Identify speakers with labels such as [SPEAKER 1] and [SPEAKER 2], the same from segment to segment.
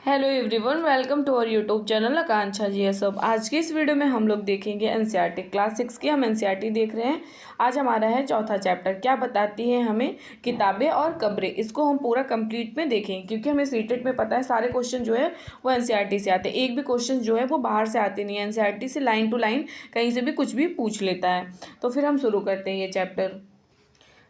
[SPEAKER 1] Hello everyone, welcome to our YouTube channel Akanksha ji सब। आज की इस वीडियो में हम लोग देखेंगे एनसीईआरटी क्लास 6 की। हम एनसीईआरटी देख रहे हैं। आज हमारा है चौथा चैप्टर, क्या बताती है हमें किताबें और कब्रें। इसको हम पूरा कंप्लीट में देखेंगे क्योंकि हमें सीटेट में पता है सारे क्वेश्चन जो है वो एनसीईआरटी से आते हैं। एक भी क्वेश्चन जो है वो बाहर से आते नहीं है। एनसीईआरटी से लाइन टू लाइन कहीं से भी कुछ भी पूछ लेता है। तो फिर हम शुरू करते हैं ये चैप्टर।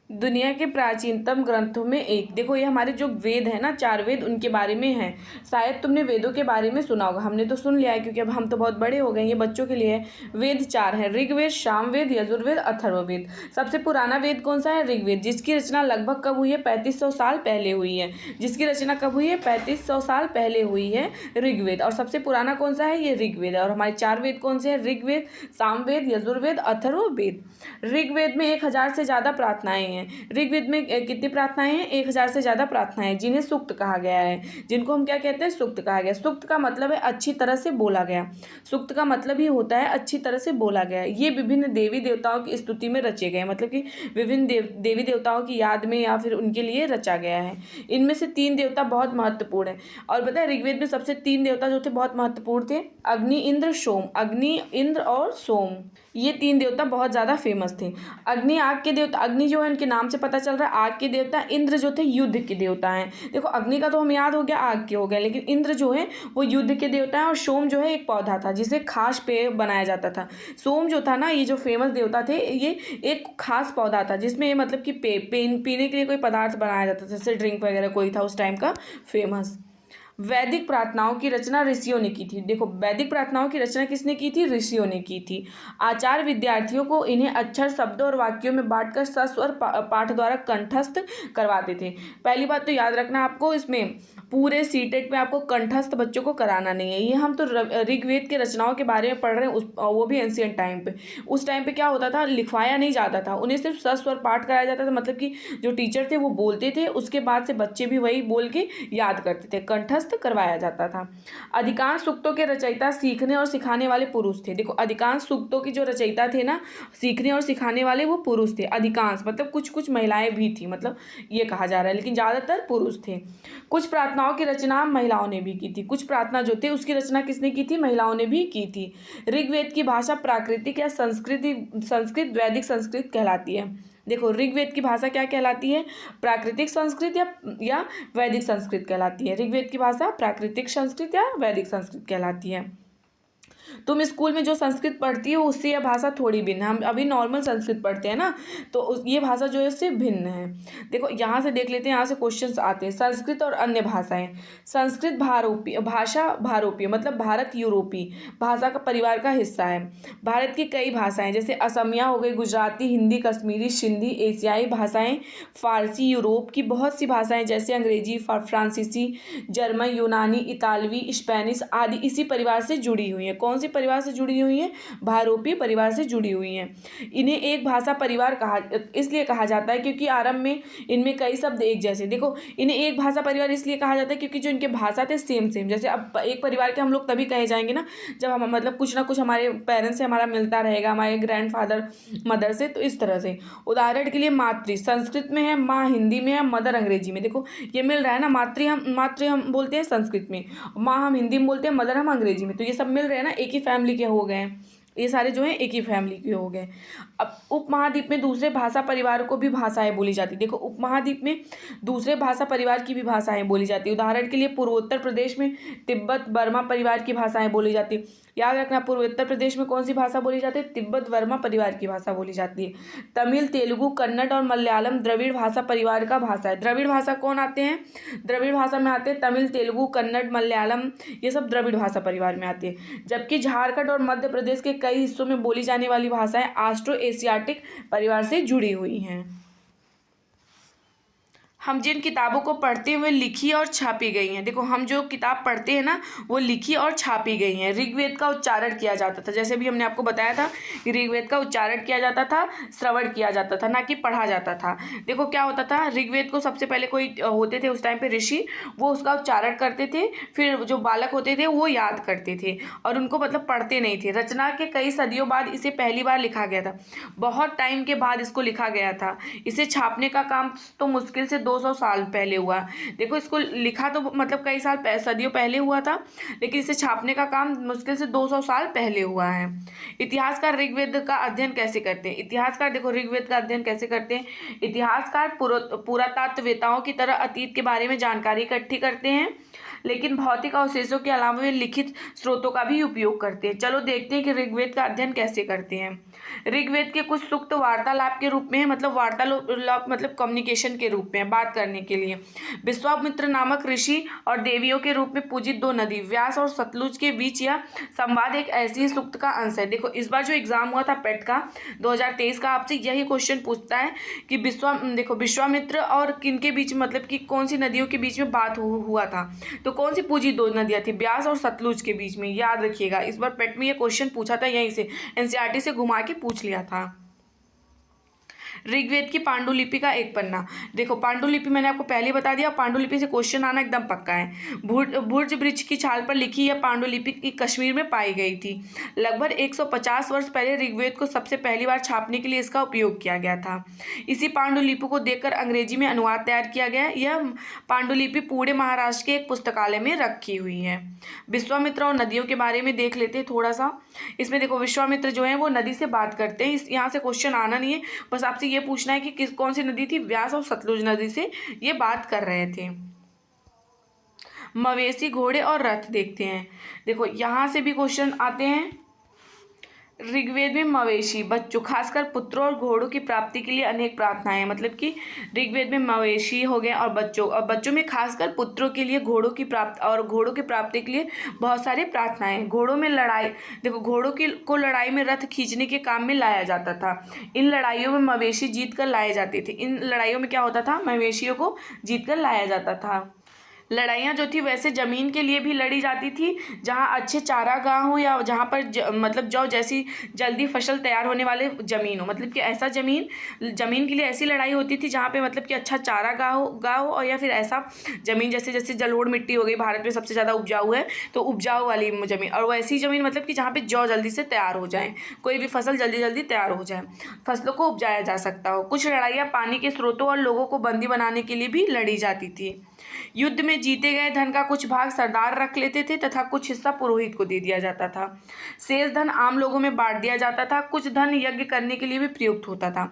[SPEAKER 1] दुनिया के प्राचीनतम ग्रंथों में एक, देखो ये हमारे जो वेद है ना, 4 वेद, उनके बारे में है। शायद तुमने वेदों के बारे में सुना होगा, हमने तो सुन लिया है क्योंकि अब हम तो बहुत बड़े हो गए। ये बच्चों के लिए है। वेद 4 है, ऋग्वेद, सामवेद, यजुर्वेद, अथर्ववेद। सबसे पुराना वेद कौन सा है? ऋग्वेद, जिसकी रचना लगभग कब हुई है? 3500 साल पहले हुई है। जिसकी रचना कब हुई है? 3500 साल पहले हुई है ऋग्वेद। और सबसे पुराना कौन सा है? ये ऋग्वेद। और हमारे 4 वेद कौन से हैं? ऋग्वेद, सामवेद, यजुर्वेद, अथर्ववेद। ऋग्वेद में 1000 से ज़्यादा प्रार्थनाएं हैं। ऋग्वेद में कितनी प्रार्थनाएं हैं? 1000 से ज़्यादा प्रार्थनाएं, जिन्हें सूक्त कहा गया है। जिनको हम क्या कहते हैं? सूक्त कहा गया। सूक्त का मतलब है अच्छी तरह से बोला गया। सूक्त का मतलब ही होता है अच्छी तरह से बोला गया। ये विभिन्न देवी देवताओं की स्तुति में रचे गए, मतलब कि विभिन्न देवी देवताओं की याद में या फिर उनके लिए रचा गया है। इनमें से 3 देवता बहुत महत्वपूर्ण है। और पता है ऋग्वेद में सबसे 3 देवता जो थे बहुत महत्वपूर्ण थे, अग्नि, इंद्र, सोम। अग्नि, इंद्र और सोम, ये 3 देवता बहुत ज़्यादा फेमस थे। अग्नि आग के देवता, अग्नि जो है उनके नाम से पता चल रहा है आग के देवता। इंद्र जो थे युद्ध के देवता हैं। देखो अग्नि का तो हम याद हो गया, आग के हो गया, लेकिन इंद्र जो है वो युद्ध के देवता है। और सोम जो है एक पौधा था जिसे खास पेय बनाया जाता था। सोम जो था ना, ये जो फेमस देवता थे, ये एक खास पौधा था जिसमें मतलब कि पीने के लिए कोई पदार्थ बनाया जाता था, जैसे ड्रिंक वगैरह कोई था उस टाइम का फेमस। वैदिक प्रार्थनाओं की रचना ऋषियों ने की थी। देखो वैदिक प्रार्थनाओं की रचना किसने की थी? ऋषियों ने की थी। आचार्य विद्यार्थियों को इन्हें अक्षर, शब्दों और वाक्यों में बांटकर सस्वर पाठ द्वारा कंठस्थ करवाते थे। पहली बात तो याद रखना आपको, इसमें पूरे सीटेट में आपको कंठस्थ बच्चों को कराना नहीं है। ये हम तो ऋग्वेद की रचनाओं के बारे में पढ़ रहे हैं, वो भी एंशिएंट टाइम पे। उस टाइम पे क्या होता था? लिखवाया नहीं जाता था, उन्हें सिर्फ सस्वर पाठ कराया जाता था। मतलब कि जो टीचर थे वो बोलते थे, उसके बाद से बच्चे भी वही बोल के याद करते थे, कंठस्थ करवाया जाता था। अधिकांश सूक्तों के रचयिता सीखने और सिखाने वाले पुरुष थे। देखो अधिकांश सूक्तों की जो रचयिता थे ना, सीखने और सिखाने वाले वो पुरुष थे। अधिकांश मतलब कुछ कुछ महिलाएं भी थी, मतलब ये कहा जा रहा है, लेकिन ज़्यादातर पुरुष थे। कुछ प्रार्थनाओं की रचना महिलाओं ने भी की थी। कुछ प्रार्थना जो थे उसकी रचना किसने की थी? महिलाओं ने भी की थी। ऋग्वेद की भाषा प्राकृतिक या संस्कृत वैदिक संस्कृत कहलाती है। देखो ऋग्वेद की भाषा क्या कहलाती है? प्राकृतिक संस्कृत या वैदिक संस्कृत कहलाती है। ऋग्वेद की भाषा प्राकृतिक संस्कृत या वैदिक संस्कृत कहलाती है। तुम स्कूल में जो संस्कृत पढ़ती हो उससे यह भाषा थोड़ी भिन्न है। हम अभी नॉर्मल संस्कृत पढ़ते हैं ना, तो ये भाषा जो है उससे भिन्न है। देखो यहाँ से देख लेते हैं, यहाँ से क्वेश्चंस आते हैं। संस्कृत और अन्य भाषाएं। संस्कृत भारोपीय मतलब भारत यूरोपी भाषा का परिवार का हिस्सा है। भारत की कई भाषाएं जैसे असमिया हो गई, गुजराती, हिंदी, कश्मीरी, सिंधी, एशियाई भाषाएं, फारसी, यूरोप की बहुत सी भाषाएं जैसे अंग्रेजी, फ्रांसीसी, जर्मन, यूनानी, इतालवी, स्पेनिश आदि इसी परिवार से जुड़ी हुई है। कौन सी परिवार से जुड़ी हुई हैं? भारोपीय परिवार से जुड़ी हुई हैं। इन्हें एक भाषा परिवार इसलिए कहा जाता है क्योंकि आरंभ में इनमें कई शब्द एक जैसे। देखो इन्हें एक भाषा परिवार इसलिए कहा जाता है क्योंकि जो इनके भाषा थे सेम। जैसे अब एक परिवार के हम लोग तभी कहे जाएंगे ना जब हम मतलब कुछ ना कुछ हमारे पेरेंट्स से हमारा मिलता रहेगा, हमारे ग्रैंडफादर मदर से। तो इस तरह से उदाहरण के लिए मातृ संस्कृत में है, माँ हिंदी में है, मदर अंग्रेजी में। देखो ये मिल रहा है ना, मातृ हम बोलते हैं संस्कृत में, माँ हम हिंदी में बोलते हैं, मदर हम अंग्रेजी में। तो ये सब मिल रहे हैं ना, एक ही फैमिली के हो गए। ये सारे जो हैं एक ही फैमिली के हो गए। अब उपमहाद्वीप में दूसरे भाषा परिवार को भी भाषाएं बोली जाती। देखो उपमहाद्वीप में दूसरे भाषा परिवार की भी भाषाएं बोली जाती। उदाहरण के लिए पूर्वोत्तर प्रदेश में तिब्बत बर्मा परिवार की भाषाएं बोली जाती। याद रखना, पूर्वोत्तर प्रदेश में कौन सी भाषा बोली जाती है? तिब्बत वर्मा परिवार की भाषा बोली जाती है। तमिल, तेलुगु, कन्नड़ और मलयालम द्रविड़ भाषा परिवार का भाषा है। द्रविड़ भाषा कौन आते हैं? द्रविड़ भाषा में आते हैं तमिल, तेलुगु, कन्नड़, मलयालम, ये सब द्रविड़ भाषा परिवार में आती है। जबकि झारखंड और मध्य प्रदेश के कई हिस्सों में बोली जाने वाली भाषाएं ऑस्ट्रो एशियाटिक परिवार से जुड़ी हुई हैं। हम जिन किताबों को पढ़ते हुए लिखी और छापी गई हैं। देखो हम जो किताब पढ़ते हैं ना वो लिखी और छापी गई हैं। ऋग्वेद का उच्चारण किया जाता था, जैसे भी हमने आपको बताया था कि ऋग्वेद का उच्चारण किया जाता था, श्रवण किया जाता था, ना कि पढ़ा जाता था। देखो क्या होता था, ऋग्वेद को सबसे पहले कोई होते थे उस टाइम पे ऋषि, वो उसका उच्चारण करते थे, फिर जो बालक होते थे वो याद करते थे और उनको मतलब पढ़ते नहीं थे। रचना के कई सदियों बाद इसे पहली बार लिखा गया था। बहुत टाइम के बाद इसको लिखा गया था। इसे छापने का काम तो मुश्किल से 2 200 साल पहले हुआ। देखो इसको लिखा तो मतलब कई साल सदियों पहले हुआ था, लेकिन इसे छापने का काम मुश्किल से 200 साल पहले हुआ है। इतिहासकार ऋग्वेद का अध्ययन कैसे करते हैं? इतिहासकार देखो ऋग्वेद का अध्ययन कैसे करते हैं? इतिहासकार पुरातत्ववेताओं की तरह अतीत के बारे में जानकारी इकट्ठी करते हैं, लेकिन भौतिक अवशेषों के अलावा वे लिखित स्रोतों का भी उपयोग करते हैं। चलो देखते हैं कि ऋग्वेद का अध्ययन कैसे करते हैं। ऋग्वेद के कुछ सूक्त वार्तालाप के रूप में है, मतलब वार्तालाप मतलब कम्युनिकेशन के रूप में, बात करने के लिए। विश्वामित्र नामक ऋषि और देवियों के रूप में पूजित दो नदी व्यास और सतलुज के बीच यह संवाद एक ऐसी ही सूक्त का अंश है। देखो इस बार जो एग्जाम हुआ था पेट का 2023 का, आपसे यही क्वेश्चन पूछता है कि विश्वामित्र और किनके बीच, मतलब कि कौन सी नदियों के बीच में बात हुआ था। तो कौन सी पूजित दो नदियां थी? ब्यास और सतलुज के बीच में। याद रखिएगा, इस बार पेट में ये क्वेश्चन पूछा था, यहीं से एनसीईआरटी से घुमा के पूछ लिया था। ऋग्वेद की पांडुलिपि का एक पन्ना। देखो पांडुलिपि मैंने आपको पहले बता दिया, पांडुलिपि से क्वेश्चन आना एकदम पक्का है। भुर्ज वृक्ष की छाल पर लिखी यह पांडुलिपि कश्मीर में पाई गई थी। लगभग 150 वर्ष पहले ऋग्वेद को सबसे पहली बार छापने के लिए इसका उपयोग किया गया था। इसी पांडुलिपि को देखकर अंग्रेजी में अनुवाद तैयार किया गया। यह पांडुलिपि पूरे महाराष्ट्र के एक पुस्तकालय में रखी हुई है। विश्वामित्र और नदियों के बारे में देख लेते हैं थोड़ा सा। इसमें देखो विश्वामित्र जो है वो नदी से बात करते हैं। यहाँ से क्वेश्चन आना नहीं है, बस आपसे ये पूछना है कि कौन सी नदी थी? व्यास और सतलुज नदी से ये बात कर रहे थे। मवेशी, घोड़े और रथ देखते हैं। देखो यहाँ से भी क्वेश्चन आते हैं। ऋग्वेद में मवेशी, बच्चों, खासकर पुत्रों और घोड़ों की प्राप्ति के लिए अनेक प्रार्थनाएं हैं। मतलब कि ऋग्वेद में मवेशी हो गए और बच्चों में खासकर पुत्रों के लिए घोड़ों की प्राप्ति के लिए बहुत सारी प्रार्थनाएं। घोड़ों में लड़ाई, देखो घोड़ों को लड़ाई में रथ खींचने के काम में लाया जाता था। इन लड़ाइयों में मवेशी जीत कर लाए जाते थे। इन लड़ाइयों में क्या होता था? मवेशियों को जीत कर लाया जाता था। लड़ाइयाँ जो थी वैसे ज़मीन के लिए भी लड़ी जाती थी, जहाँ अच्छे चारागाह हो या जहाँ पर मतलब जो जैसी जल्दी फसल तैयार होने वाले ज़मीन हो। मतलब कि ऐसा ज़मीन के लिए ऐसी लड़ाई होती थी जहाँ पे मतलब कि अच्छा चारागाह हो और या फिर ऐसा ज़मीन जैसे जलोढ़ मिट्टी हो गई, भारत में सबसे ज़्यादा उपजाऊ है तो उपजाऊ वाली ज़मीन, और वैसी ज़मीन मतलब कि जहाँ पे जौ जल्दी से तैयार हो जाए, कोई भी फसल जल्दी तैयार हो जाए, फसलों को उपजाया जा सकता हो। कुछ लड़ाइयाँ पानी के स्रोतों और लोगों को बंदी बनाने के लिए भी लड़ी जाती थी। युद्ध में जीते गए धन का कुछ भाग सरदार रख लेते थे तथा कुछ हिस्सा पुरोहित को दे दिया जाता था। शेष धन आम लोगों में बांट दिया जाता था। कुछ धन यज्ञ करने के लिए भी प्रयुक्त होता था।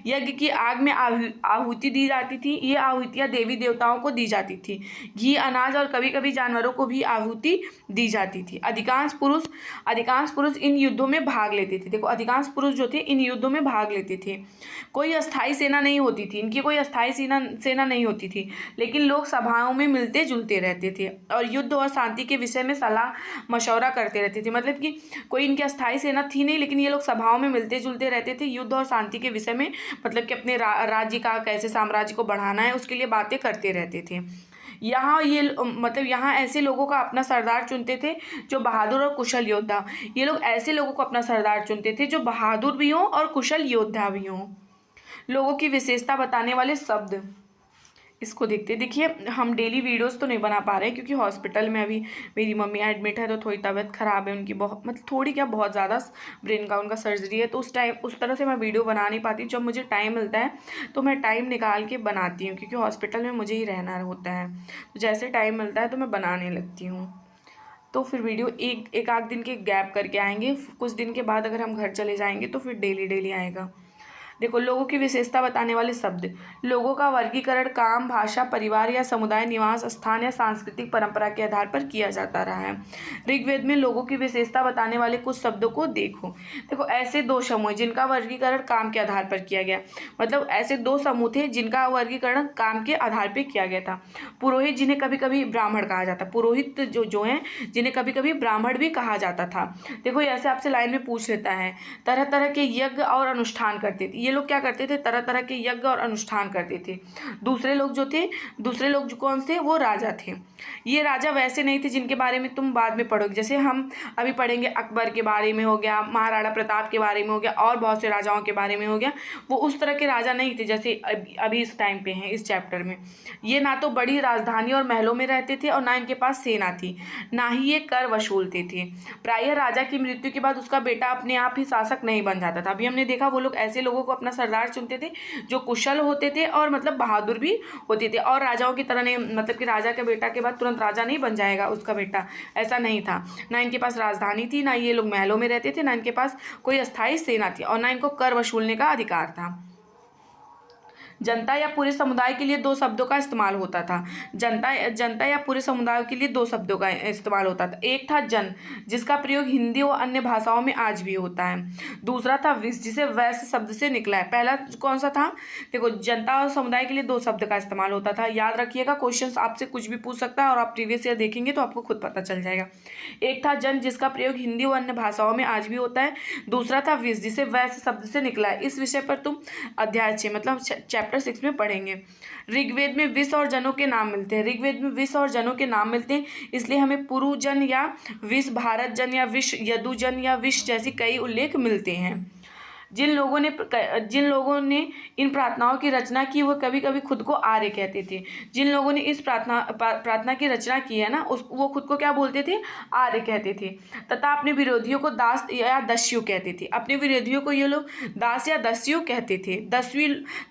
[SPEAKER 1] यज्ञ की आग में आहुति दी जाती थी। ये आहुतियाँ देवी देवताओं को दी जाती थी। घी, अनाज और कभी कभी जानवरों को भी आहुति दी जाती थी। अधिकांश पुरुष इन युद्धों में भाग लेते थे। देखो अधिकांश पुरुष जो थे इन युद्धों में भाग लेते थे। कोई अस्थायी सेना नहीं होती थी, इनकी कोई अस्थायी सेना नहीं होती थी, लेकिन लोग सभाओं में मिलते जुलते रहते थे और युद्ध और शांति के विषय में सलाह मशवरा करते रहते थे। मतलब कि कोई इनकी अस्थायी सेना थी नहीं, लेकिन ये लोग सभाओं में मिलते जुलते रहते थे, युद्ध और शांति के विषय में, मतलब कि अपने राज्य का कैसे साम्राज्य को बढ़ाना है उसके लिए बातें करते रहते थे। यहाँ ऐसे लोगों का अपना सरदार चुनते थे जो बहादुर और कुशल योद्धा। ये लोग ऐसे लोगों को अपना सरदार चुनते थे जो बहादुर भी हों और कुशल योद्धा भी हों। लोगों की विशेषता बताने वाले शब्द, इसको देखिए हम डेली वीडियोस तो नहीं बना पा रहे हैं क्योंकि हॉस्पिटल में अभी मेरी मम्मी एडमिट है, तो थोड़ी तबीयत ख़राब है उनकी, बहुत मतलब थोड़ी क्या बहुत ज़्यादा ब्रेन का उनका सर्जरी है, तो उस तरह से मैं वीडियो बना नहीं पाती। जब मुझे टाइम मिलता है तो मैं टाइम निकाल के बनाती हूँ, क्योंकि हॉस्पिटल में मुझे ही रहना होता है, तो जैसे टाइम मिलता है तो मैं बनाने लगती हूँ। तो फिर वीडियो एक आध दिन के गैप करके आएंगे, कुछ दिन के बाद अगर हम घर चले जाएंगे तो फिर डेली आएगा। देखो लोगों की विशेषता बताने वाले शब्द, लोगों का वर्गीकरण काम, भाषा, परिवार या समुदाय, निवास स्थान या सांस्कृतिक परंपरा के आधार पर किया जाता रहा है। ऋग्वेद में लोगों की विशेषता बताने वाले कुछ शब्दों को देखो ऐसे दो समूह जिनका वर्गीकरण काम के आधार पर किया गया, मतलब ऐसे दो समूह थे जिनका वर्गीकरण काम के आधार पर किया गया था। पुरोहित, जिन्हें कभी कभी ब्राह्मण कहा जाता, पुरोहित जो हैं जिन्हें कभी कभी ब्राह्मण भी कहा जाता था। देखो ऐसे आपसे लाइन में पूछ लेता है, तरह तरह के यज्ञ और अनुष्ठान करते थे। ये लोग क्या करते थे? तरह तरह के यज्ञ और अनुष्ठान करते थे। दूसरे लोग जो कौन थे? वो राजा थे। ये राजा वैसे नहीं थे जिनके बारे में तुम बाद में पढ़ोगे, जैसे हम अभी पढ़ेंगे अकबर के बारे में हो गया, महाराणा प्रताप के बारे में हो गया और बहुत से राजाओं के बारे में हो गया। वो उस तरह के राजा नहीं थे जैसे अभी इस टाइम पे हैं इस चैप्टर में। ये ना तो बड़ी राजधानी और महलों में रहते थे और ना इनके पास सेना थी, ना ही ये कर वसूलते थे। प्रायः राजा की मृत्यु के बाद उसका बेटा अपने आप ही शासक नहीं बन जाता था। अभी हमने देखा वो लोग ऐसे लोगों को को अपना सरदार चुनते थे जो कुशल होते थे और मतलब बहादुर भी होते थे, और राजाओं की तरह नहीं, मतलब कि राजा के बेटा के बाद तुरंत राजा नहीं बन जाएगा उसका बेटा, ऐसा नहीं था। ना इनके पास राजधानी थी, ना ये लोग महलों में रहते थे, ना इनके पास कोई अस्थायी सेना थी, और ना इनको कर वसूलने का अधिकार था। जनता या पूरे समुदाय के लिए दो शब्दों का इस्तेमाल होता था। जनता या पूरे समुदाय के लिए दो शब्दों का इस्तेमाल होता था। एक था जन, जिसका प्रयोग हिंदी और अन्य भाषाओं में आज भी होता है। दूसरा था विस, जिसे वैश्य शब्द से निकला है। पहला कौन सा था? देखो, जनता और समुदाय के लिए दो शब्द का इस्तेमाल होता था। याद रखिएगा, क्वेश्चन आपसे कुछ भी पूछ सकता है और आप प्रीवियस ईयर देखेंगे तो आपको खुद पता चल जाएगा। एक था जन, जिसका प्रयोग हिंदी और अन्य भाषाओं में आज भी होता है। दूसरा था विस, जिसे वैश्य शब्द से निकला है। इस विषय पर तुम अध्याय 6 मतलब चैप्टर 6 में पढ़ेंगे। ऋग्वेद में विस और जनों के नाम मिलते हैं। ऋग्वेद में विस और जनों के नाम मिलते हैं, इसलिए हमें पुरुजन या विस, भारत जन या विश, यदुजन या विश जैसी कई उल्लेख मिलते हैं। जिन लोगों ने इन प्रार्थनाओं की रचना की वो कभी कभी खुद को आर्य कहते थे। जिन लोगों ने इस प्रार्थना की रचना की है ना, वो खुद को क्या बोलते थे? आर्य कहते थे। तथा अपने विरोधियों को दास या दस्यु कहते थे। अपने विरोधियों को ये लोग दास या दस्यु कहते थे।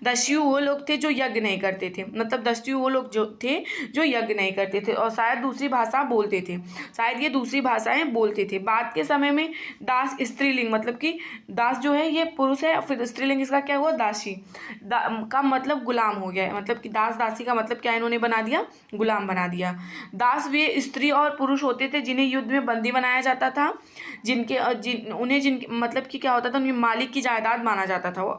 [SPEAKER 1] दस्यु वो लोग थे जो यज्ञ नहीं करते थे, मतलब दस्यु वो लोग जो थे जो यज्ञ नहीं करते थे और शायद दूसरी भाषा बोलते थे, शायद ये दूसरी भाषाएं बोलते थे। बाद के समय में दास स्त्रीलिंग, मतलब कि दास जो है ये पुरुष है, फिर स्त्रीलिंग इसका क्या हुआ? दासी। का मतलब गुलाम हो गया, मतलब कि दास दासी का मतलब क्या इन्होंने बना दिया? गुलाम बना दिया। दास वे स्त्री और पुरुष होते थे जिन्हें युद्ध में बंदी बनाया जाता था, मतलब कि क्या होता था, उनके मालिक की जायदाद माना जाता था। वो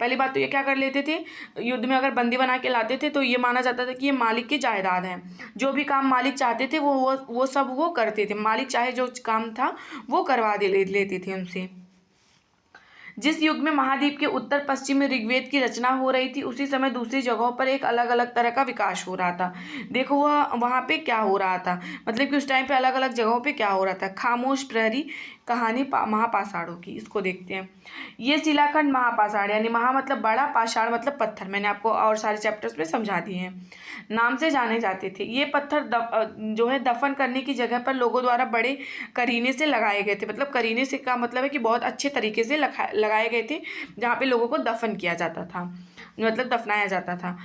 [SPEAKER 1] पहली बात तो ये क्या कर लेते थे, युद्ध में अगर बंदी बना के लाते थे तो ये माना जाता था कि ये मालिक की जायदाद है। जो भी काम मालिक चाहते थे वो सब वो करते थे। मालिक चाहे जो काम था वो करवा लेते थे उनसे। जिस युग में महाद्वीप के उत्तर पश्चिम में ऋग्वेद की रचना हो रही थी, उसी समय दूसरी जगहों पर एक अलग अलग तरह का विकास हो रहा था। देखो वहाँ पे क्या हो रहा था, मतलब कि उस टाइम पे अलग अलग जगहों पे क्या हो रहा था। खामोश प्रहरी कहानी महापाषाणों की, इसको देखते हैं। ये शिलाखंड महापाषाण, यानी महा मतलब बड़ा, पाषाण मतलब पत्थर, मैंने आपको और सारे चैप्टर्स में समझा दिए हैं, नाम से जाने जाते थे। ये पत्थर जो है दफन करने की जगह पर लोगों द्वारा बड़े करीने से लगाए गए थे। मतलब करीने से का मतलब है कि बहुत अच्छे तरीके से लगाए गए थे, जहाँ पे लोगों को दफन किया जाता था, मतलब दफनाया जाता था।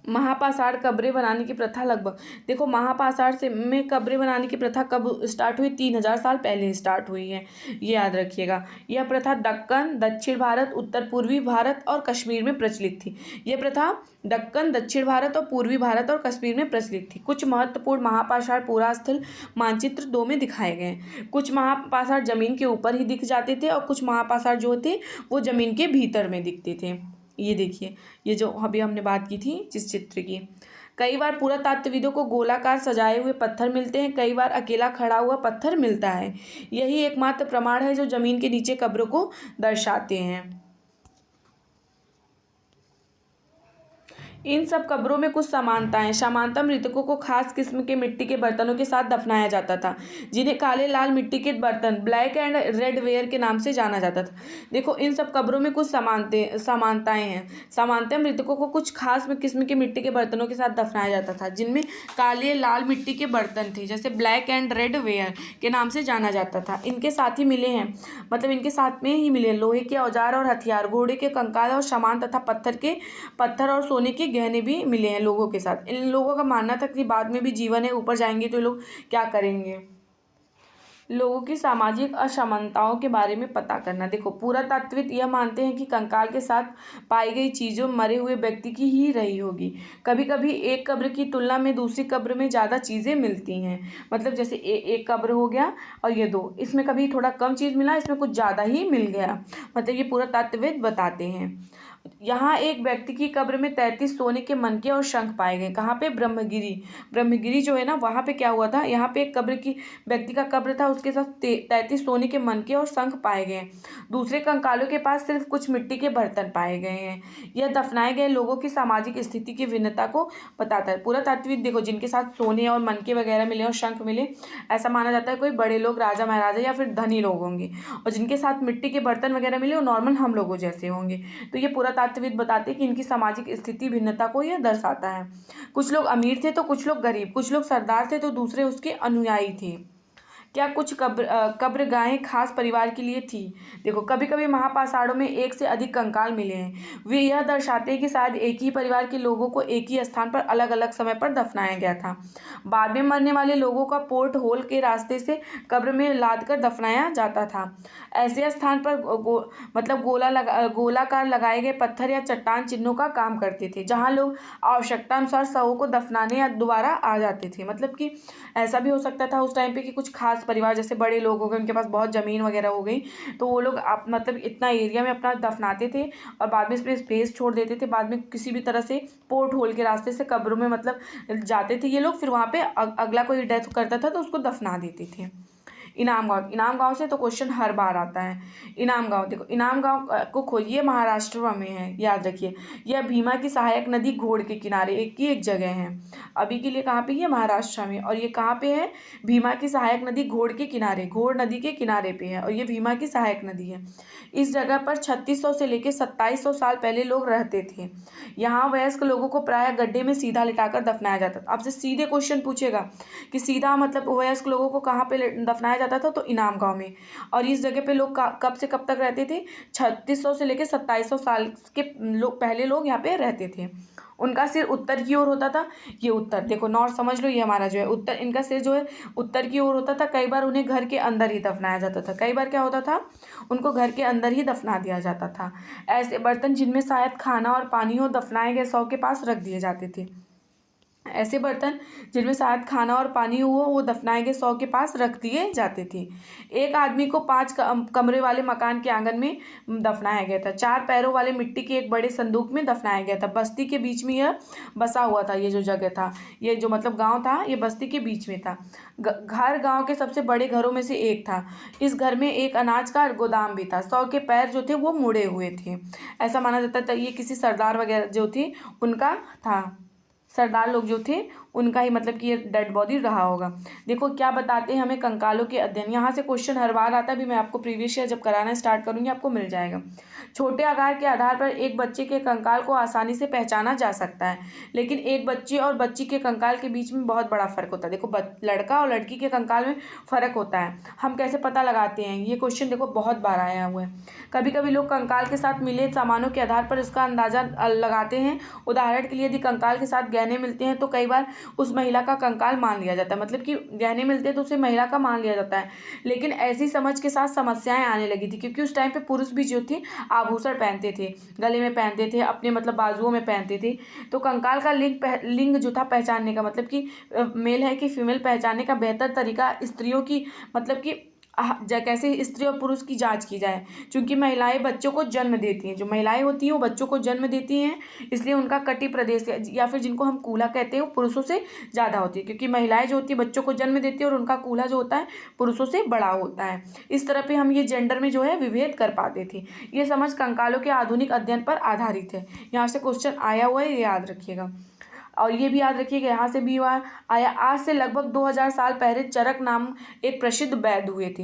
[SPEAKER 1] महापाषाण कब्रें बनाने की प्रथा लगभग, देखो महापाषाण से में कब्रें बनाने की प्रथा कब स्टार्ट हुई? 3000 साल पहले स्टार्ट हुई है, ये याद रखिएगा। यह प्रथा दक्कन, दक्षिण भारत, उत्तर पूर्वी भारत और कश्मीर में प्रचलित थी। यह प्रथा दक्कन, दक्षिण भारत और पूर्वी भारत और कश्मीर में प्रचलित थी। कुछ महत्वपूर्ण महापाषाण पुरास्थल मानचित्र 2 में दिखाए गए। कुछ महापाषाण जमीन के ऊपर ही दिख जाते थे और कुछ महापाषाण जो थे वो जमीन के भीतर में दिखते थे। ये देखिए, ये जो अभी हमने बात की थी जिस चित्र की। कई बार पुरातत्वविदों को गोलाकार सजाए हुए पत्थर मिलते हैं, कई बार अकेला खड़ा हुआ पत्थर मिलता है। यही एकमात्र प्रमाण है जो जमीन के नीचे कब्रों को दर्शाते हैं। इन सब कब्रों में कुछ समानताएं। समानता मृतकों को खास किस्म के मिट्टी के बर्तनों के साथ दफनाया जाता था, जिन्हें काले लाल मिट्टी के बर्तन, ब्लैक एंड रेड वेयर के नाम से जाना जाता था। देखो, इन सब कब्रों में कुछ समानताएं हैं। समानता मृतकों को कुछ खास किस्म के मिट्टी के बर्तनों के साथ दफनाया जाता था, जिनमें काले लाल मिट्टी के बर्तन थे, जैसे ब्लैक एंड रेड वेयर के नाम से जाना जाता था। इनके साथ ही मिले हैं, मतलब इनके साथ में ही मिले लोहे के औजार और हथियार, घोड़े के कंकाल और सामान तथा पत्थर और सोने के गहने भी मिले हैं लोगों के साथ। इन लोगों का मानना था कि बाद में भी जीवन है, ऊपर जाएंगे तो लोग क्या करेंगे। लोगों की सामाजिक असमानताओं के बारे में पता करना। देखो, पुरातत्वविद यह मानते हैं कि कंकाल के साथ पाई गई चीज़ों मरे हुए व्यक्ति की ही रही होगी। कभी कभी एक कब्र की तुलना में दूसरी कब्र में ज़्यादा चीज़ें मिलती हैं, मतलब जैसे एक कब्र हो गया और ये 2, इसमें कभी थोड़ा कम चीज़ मिला, इसमें कुछ ज़्यादा ही मिल गया, मतलब ये पुरातत्वविद बताते हैं। यहाँ एक व्यक्ति की कब्र में 33 सोने के मनके और शंख पाए गए। कहाँ पे? ब्रह्मगिरी जो है ना, वहाँ पे क्या हुआ था, यहाँ पे एक व्यक्ति का कब्र था, उसके साथ 33 सोने के मनके और शंख पाए गए। दूसरे कंकालों के पास सिर्फ कुछ मिट्टी के बर्तन पाए गए हैं। यह दफनाए गए लोगों की सामाजिक स्थिति की भिन्नता को बताता है। पुरातत्वविद देखो, जिनके साथ सोने और मनके वगैरह मिले और शंख मिले, ऐसा माना जाता है कोई बड़े लोग, राजा महाराजा या फिर धनी लोग होंगे, और जिनके साथ मिट्टी के बर्तन वगैरह मिले वो नॉर्मल हम लोगों जैसे होंगे। तो ये पुरातत्वविद बताते हैं कि इनकी सामाजिक स्थिति भिन्नता को यह दर्शाता है। कुछ लोग अमीर थे तो कुछ लोग गरीब, कुछ लोग सरदार थे तो दूसरे उसके अनुयायी थे। क्या कुछ कब्रगाहें खास परिवार के लिए थी? देखो, कभी कभी महापाषाणों में एक से अधिक कंकाल मिले हैं। वे यह दर्शाते हैं कि शायद एक ही परिवार के लोगों को एक ही स्थान पर अलग अलग समय पर दफनाया गया था। बाद में मरने वाले लोगों का पोर्ट होल के रास्ते से कब्र में लाद कर दफनाया जाता था। ऐसे स्थान पर मतलब गोलाकार लगाए गए पत्थर या चट्टान चिन्हों का काम करते थे, जहाँ लोग आवश्यकता अनुसार शवों को दफनाने या दोबारा आ जाते थे। मतलब कि ऐसा भी हो सकता था उस टाइम पे कि कुछ खास परिवार, जैसे बड़े लोग हो गए, उनके पास बहुत ज़मीन वगैरह हो गई, तो वो लोग मतलब इतना एरिया में अपना दफनाते थे और बाद में इसमें स्पेस छोड़ देते थे। बाद में किसी भी तरह से पोर्ट होल के रास्ते से कब्रों में मतलब जाते थे ये लोग, फिर वहाँ पे अगला कोई डेथ करता था तो उसको दफना देते थे। इनाम गांव से तो क्वेश्चन हर बार आता है। इनाम गांव, देखो इनाम गांव को खोजिए, महाराष्ट्र में है, याद रखिए। यह भीमा की सहायक नदी घोड़ के किनारे एक जगह है। अभी के लिए कहाँ पे है? महाराष्ट्र में। और ये कहाँ पे है? भीमा की सहायक नदी घोड़ के किनारे, घोड़ नदी के किनारे पे है और ये भीमा की सहायक नदी है। इस जगह पर 3600 से लेकर 2700 साल पहले लोग रहते थे। यहाँ वयस्क लोगों को प्रायः गड्ढे में सीधा लिटाकर दफनाया जाता था। आपसे सीधे क्वेश्चन पूछेगा कि सीधा मतलब वयस्क लोगों को कहाँ पे दफनाया जाता था, तो इनाम गांव में। और इस जगह पे लोग कब से कब तक रहते थे? 3600 से लेकर 2700 साल के पहले लोग यहाँ पे रहते थे। उनका सिर उत्तर की ओर होता था। ये उत्तर, देखो नॉर्थ समझ लो, ये हमारा जो है उत्तर, इनका सिर जो है उत्तर की ओर होता था। कई बार उन्हें घर के अंदर ही दफनाया जाता था। कई बार क्या होता था? उनको घर के अंदर ही दफना दिया जाता था। ऐसे बर्तन जिनमें शायद खाना और पानी हो, दफनाए गए शव के पास रख दिए जाते थे। ऐसे बर्तन जिनमें शायद खाना और पानी हो, वो दफनाए गए शव के पास रख दिए जाते थे। एक आदमी को 5 कमरे वाले मकान के आंगन में दफनाया गया था। 4 पैरों वाले मिट्टी के एक बड़े संदूक में दफनाया गया था। बस्ती के बीच में यह बसा हुआ था। ये जो जगह था, ये जो मतलब गांव था, ये बस्ती के बीच में था। घर गांव के सबसे बड़े घरों में से एक था। इस घर में एक अनाज का गोदाम भी था। शव के पैर जो थे वो मुड़े हुए थे। ऐसा माना जाता था ये किसी सरदार वगैरह जो थे उनका था। सरदार लोग जो थे उनका ही मतलब कि ये डेड बॉडी रहा होगा। देखो क्या बताते हैं हमें कंकालों के अध्ययन। यहाँ से क्वेश्चन हर बार आता है। भी मैं आपको प्रीवियस ईयर जब कराना स्टार्ट करूँगी आपको मिल जाएगा। छोटे आकार के आधार पर एक बच्चे के कंकाल को आसानी से पहचाना जा सकता है, लेकिन एक बच्चे और बच्ची के कंकाल के बीच में बहुत बड़ा फर्क होता है। देखो लड़का और लड़की के कंकाल में फ़र्क होता है। हम कैसे पता लगाते हैं? ये क्वेश्चन देखो बहुत बार आया हुआ है। कभी कभी लोग कंकाल के साथ मिले सामानों के आधार पर इसका अंदाज़ा लगाते हैं। उदाहरण के लिए यदि कंकाल के साथ गहने मिलते हैं तो कई बार उस महिला का कंकाल मान लिया जाता है। मतलब कि गहने मिलते हैं तो उसे महिला का मान लिया जाता है। लेकिन ऐसी समझ के साथ समस्याएं आने लगी थी, क्योंकि उस टाइम पे पुरुष भी जो थे आभूषण पहनते थे, गले में पहनते थे, अपने मतलब बाजुओं में पहनते थे। तो कंकाल का लिंग जो था पहचानने का, मतलब कि मेल है कि फीमेल पहचानने का बेहतर तरीका स्त्रियों की मतलब कि कैसे स्त्री और पुरुष की जांच की जाए। क्योंकि महिलाएं बच्चों को जन्म देती हैं, जो महिलाएं होती हैं वो बच्चों को जन्म देती हैं, इसलिए उनका कटी प्रदेश या फिर जिनको हम कूल्हा कहते हैं वो पुरुषों से ज़्यादा होती है। क्योंकि महिलाएं जो होती है बच्चों को जन्म देती है और उनका कूल्हा जो होता है पुरुषों से बड़ा होता है। इस तरह पे हम ये जेंडर में जो है विभेद कर पाते थे। ये समझ कंकालों के आधुनिक अध्ययन पर आधारित है। यहाँ से क्वेश्चन आया हुआ है, ये याद रखिएगा। और ये भी याद रखिएगा, यहाँ से भी हुआ आया। आज से लगभग 2000 साल पहले चरक नाम एक प्रसिद्ध वैद्य हुए थे।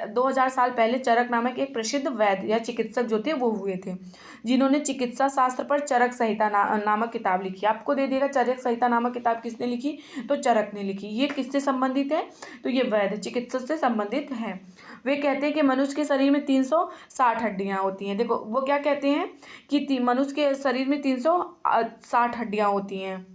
[SPEAKER 1] 2000 साल पहले चरक नामक एक प्रसिद्ध वैद्य या चिकित्सक जो थे वो हुए थे, जिन्होंने चिकित्सा शास्त्र पर चरक संहिता नामक किताब लिखी। आपको दे देगा चरक संहिता नामक किताब किसने लिखी? तो चरक ने लिखी। ये किससे संबंधित है? तो ये वैद्य चिकित्सक से संबंधित है। वे कहते हैं कि मनुष्य के शरीर में 360 हड्डियाँ होती हैं। देखो वो क्या कहते हैं कि मनुष्य के शरीर में 360 हड्डियाँ होती हैं।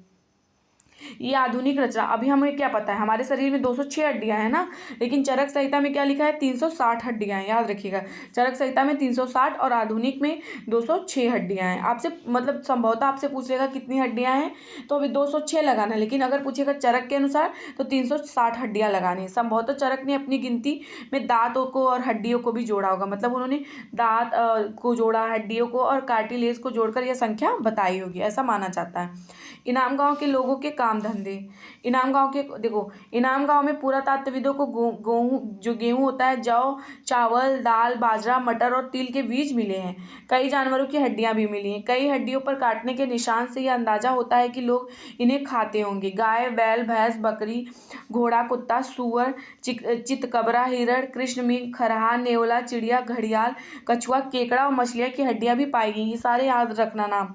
[SPEAKER 1] ये आधुनिक रचना। अभी हमें क्या पता है, हमारे शरीर में 206 हड्डियां हैं ना, लेकिन चरक संहिता में क्या लिखा है? 360 हड्डियां हैं। याद रखिएगा, चरक संहिता में 360 और आधुनिक में 206 हड्डियां हैं। आपसे मतलब संभवतः आपसे पूछ लेगा कितनी हड्डियां हैं, तो अभी 206 लगाना है। लेकिन अगर पूछेगा चरक के अनुसार तो 360 हड्डियां लगानी है। संभवतः चरक ने अपनी गिनती में दांतों को और हड्डियों को भी जोड़ा होगा। मतलब उन्होंने दांत को जोड़ा, हड्डियों को और कार्टिलेज को जोड़कर यह संख्या बताई होगी, ऐसा माना जाता है। इनाम गांव के लोगों के काम धंधे। इनाम गांव के देखो, इनाम गांव में पुरातत्वविदों को गेहूं होता है, जौ, चावल, दाल, बाजरा, मटर और तिल के बीज मिले हैं। कई जानवरों की हड्डियां भी मिली हैं। कई हड्डियों पर काटने के निशान से यह अंदाजा होता है कि लोग इन्हें खाते होंगे। गाय, बैल, भैंस, बकरी, घोड़ा, कुत्ता, सूअर, चितकबरा, हिरण, कृष्णमृग, खरहा, नेवला, चिड़िया, घड़ियाल, कछुआ, केकड़ा और मछलियाँ की हड्डियाँ भी पाई गई। ये सारे याद रखना नाम।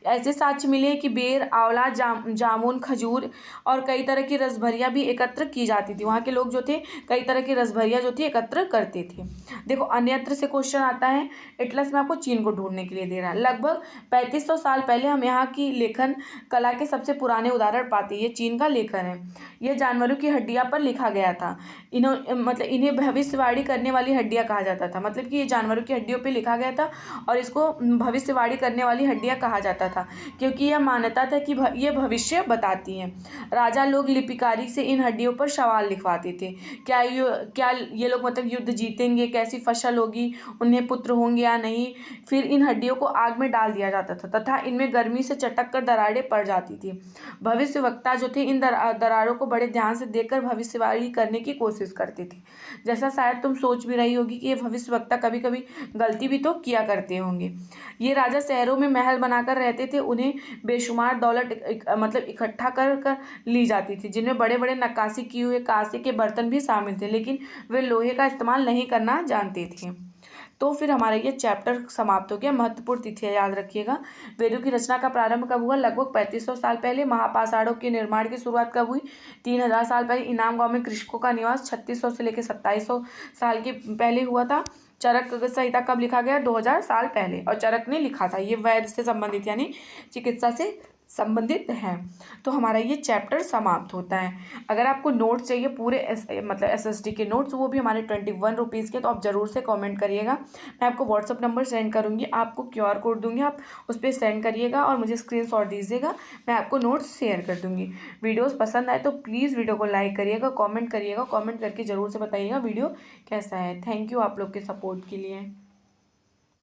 [SPEAKER 1] ऐसे साक्ष्य मिले कि बेर, आंवला, जामुन, खजूर और कई तरह की रसभरियाँ भी एकत्र की जाती थी। वहाँ के लोग जो थे कई तरह की रसभरियाँ जो थी एकत्र करते थे। देखो अन्यत्र से क्वेश्चन आता है, एटलस में आपको चीन को ढूंढने के लिए दे रहा है। लगभग 3500 साल पहले हम यहाँ की लेखन कला के सबसे पुराने उदाहरण पाते हैं। ये चीन का लेखन है। यह जानवरों की हड्डियाँ पर लिखा गया था। इन्हें भविष्यवाणी करने वाली हड्डियाँ कहा जाता था। मतलब कि ये जानवरों की हड्डियों पर लिखा गया था और इसको भविष्यवाणी करने वाली हड्डियाँ कहा जाता था, क्योंकि यह मान्यता था कि ये भविष्य बताती हैं। राजा लोग लिपिकारी से इन हड्डियों पर सवाल लिखवाते थे। क्या ये लोग मतलब युद्ध जीतेंगे, कैसी फसल होगी, उन्हें पुत्र होंगे या नहीं। फिर इन हड्डियों को आग में डाल दिया जाता था तथा इनमें गर्मी से चटक कर दरारें पड़ जाती थी। भविष्यवक्ता जो थे इन दरारों को बड़े ध्यान से देखकर भविष्यवाणी करने की कोशिश करते थे। जैसा शायद तुम सोच भी रही होगी कि ये भविष्यवक्ता कभी कभी गलती भी तो किया करते होंगे। ये राजा शहरों में महल बनाकर रहते थे। उन्हें बेशुमार दौलत मतलब इकट्ठा कर ली जाती थी, जिनमें बड़े बड़े नक्काशी किए हुए कांसे के बर्तन भी शामिल थे, लेकिन वे लोहे का इस्तेमाल नहीं करना जानते थे। तो फिर हमारा ये चैप्टर समाप्त हो गया। महत्वपूर्ण तिथियां याद रखिएगा। वेदों की रचना का प्रारंभ कब हुआ? लगभग 3500 साल पहले। महापाषाणों के निर्माण की शुरुआत कब हुई? 3000 साल पहले। इनाम गांव में कृषकों का निवास 3600 से लेकर 2700 साल के पहले हुआ था। चरक संहिता कब लिखा गया? 2000 साल पहले, और चरक ने लिखा था। ये वैद्य से संबंधित यानी चिकित्सा से संबंधित है। तो हमारा ये चैप्टर समाप्त होता है। अगर आपको नोट्स चाहिए पूरे मतलब एसएसटी के नोट्स, वो भी हमारे 21 रुपीज़ के, तो आप ज़रूर से कमेंट करिएगा। मैं आपको व्हाट्सअप नंबर सेंड करूँगी, आपको QR कोड दूँगी, आप उस पर सेंड करिएगा और मुझे स्क्रीनशॉट दीजिएगा। मैं आपको नोट्स शेयर कर दूँगी। वीडियोज़ पसंद आए तो प्लीज़ वीडियो को लाइक करिएगा, कॉमेंट करिएगा। कॉमेंट करके ज़रूर से बताइएगा वीडियो कैसा है। थैंक यू आप लोग के सपोर्ट के लिए।